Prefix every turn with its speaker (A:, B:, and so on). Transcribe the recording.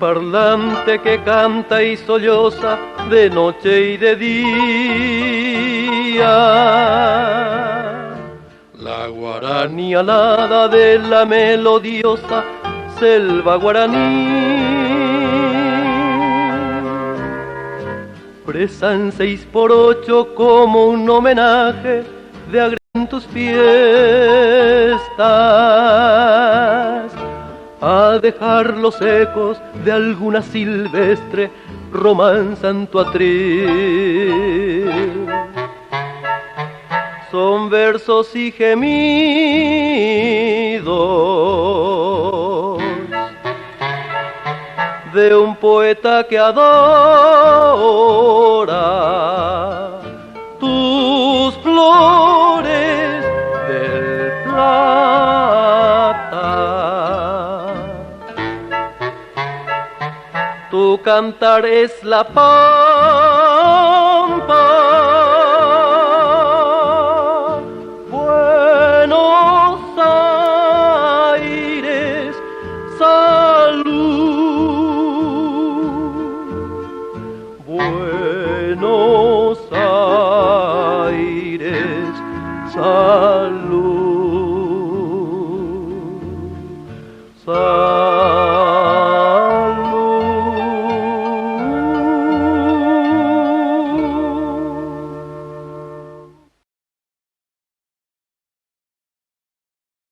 A: parlante que canta y solloza de noche y de día. La guaraní alada de la melodiosa selva guaraní. Presa en 6x8 como un homenaje de agregar en tus fiestas, a dejar los ecos de alguna silvestre romanza en tu atril. Son versos y gemidos de un poeta que adora tus flores del plata. Tu cantar es la pampa, Buenos Aires, salud. Buenos Aires, salud.